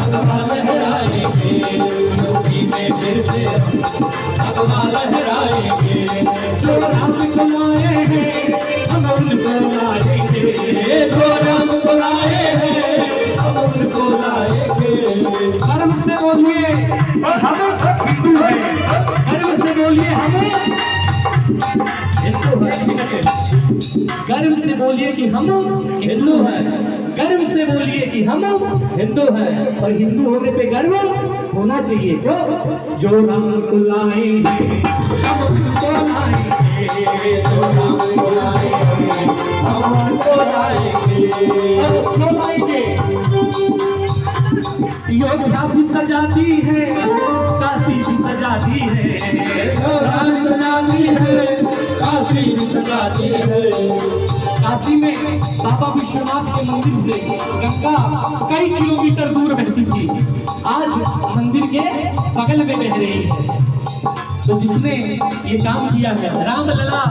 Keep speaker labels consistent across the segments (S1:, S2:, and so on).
S1: भगवा लहराएंगे, यूपी में फिर से हम भगवा लहराएंगे। जो राम को लाए हैं हम उनको लाएंगे, जो राम को लाए हैं हम उनको लाएंगे। गर्व से बोलिए और हम हिंदू हैं, गर्व से बोलिए हम हिंदू हैं। गर्व से बोलिए कि हम हिंदू हैं, गर्व से बोलिए कि हम हिंदू हैं। और हिंदू होने पे गर्व होना चाहिए। क्यों? जो राम को लाए हम उनको लाएंगे, जो राम को लाए हम उनको लाएंगे, क्यों लाएंगे? योद्धा भी सजाती है, काशी भी सजाती है, योद्धा भी सजाती है, काशी भी सजाती है। काशी में बाबा विश्वनाथ के मंदिर से गंगा कई किलोमीटर दूर बहती थी, आज मंदिर के बगल में बह रही है। तो जिसने ये काम किया है रामलला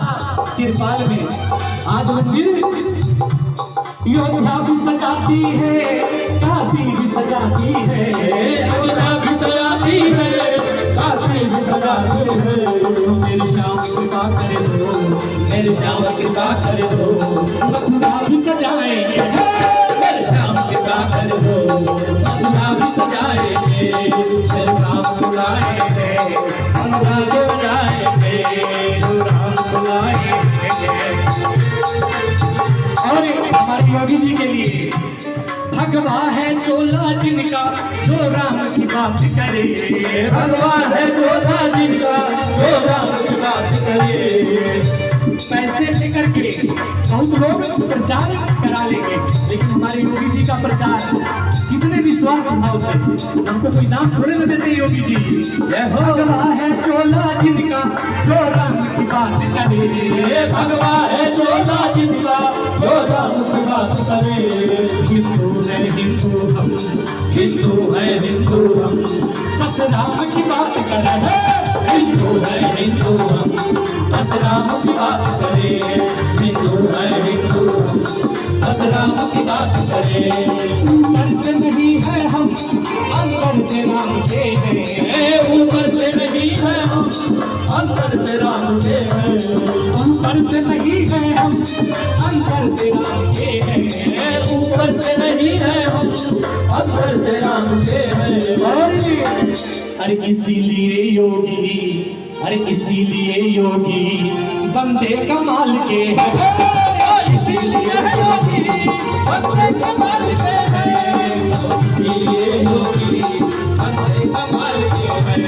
S1: तिरपाल में, आज मंदिर योद्धा भी सजाती है, काशी भी सजाती है, योद्धा भी सजाती है, काशी भी सजाती है। मेरे श्याम कृपा करे दो, मेरे श्याम कृपा करे दो, मथुरा भी सजाएंगे, मेरे श्याम कृपा करे दो, मथुरा भी सजाएंगे, मेरे राम बुलाएंगे, मथुरा को जाएंगे, राम बुलाएंगे। और हमारे योगी जी के लिए भगवा है चोला जिनका जो राम की बात करे, भगवा है चोला जिनका जो राम की बात करे। पैसे लेकर के बहुत लोग प्रचार करा लेंगे, लेकिन हमारे योगी जी का प्रचार कितने विश्वास भाव से, हमको कोई नाम थोड़े न देते योगी जी। भगवा है चोला जिनका जो राम की बात करे, भगवा है चोला जिनका जो राम की बात करे। हिंदू है हिंदू हम, हिंदू है हिंदू हम, बस राम की बात करें। हिंदू है हिंदू हम, बस राम की बात करें। हिंदू है हिंदू हम, बस राम की बात करें। ऊपर से नहीं है हम, अंदर से राम के हैं, ऊपर से नहीं है हम, अंदर से राम के हैं, ऊपर से नहीं है हम, अंदर से राम के हैं, ऊपर से नहीं है हम, अंदर से राम के हैं। अरे इसीलिए योगी, अरे इसीलिए योगी बंदे कमाल के हैं, इसीलिए योगी बंदे कमाल के हैं, इसीलिए योगी बंदे कमाल के हैं।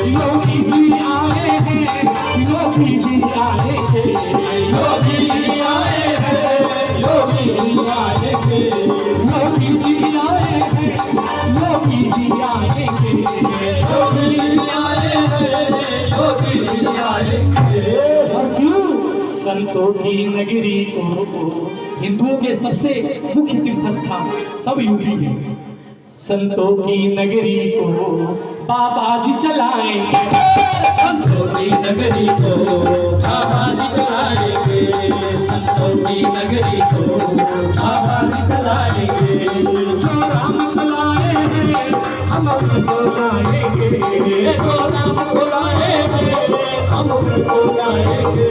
S1: योगी जी आए हैं, योगी जी आए थे, योगी जी आए हैं, योगी जी आए थे, योगी जी आए हैं, योगी जी आए थे, योगी जी आए हैं, योगी जी आए थे। और क्यों? संतों की नगरी को, हिंदुओं के सबसे मुख्य तीर्थ स्थान सब यूपी में, संतों की नगरी को बाबा जी चलाएंगे, संतों की नगरी को बाबा जी चलाएंगे, संतों की नगरी को बाबा जी चलाएंगे। जो राम चलाए हैं हम उनको लाएंगे, जो राम को लाए हैं हम उनको लाएंगे।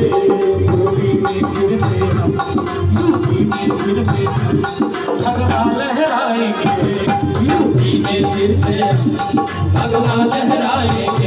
S1: यूपी में फिर से हम, यूपी में फिर से हम भगवा लहराएंगे, यूपी में फिर से हम भगवा लहराएंगे।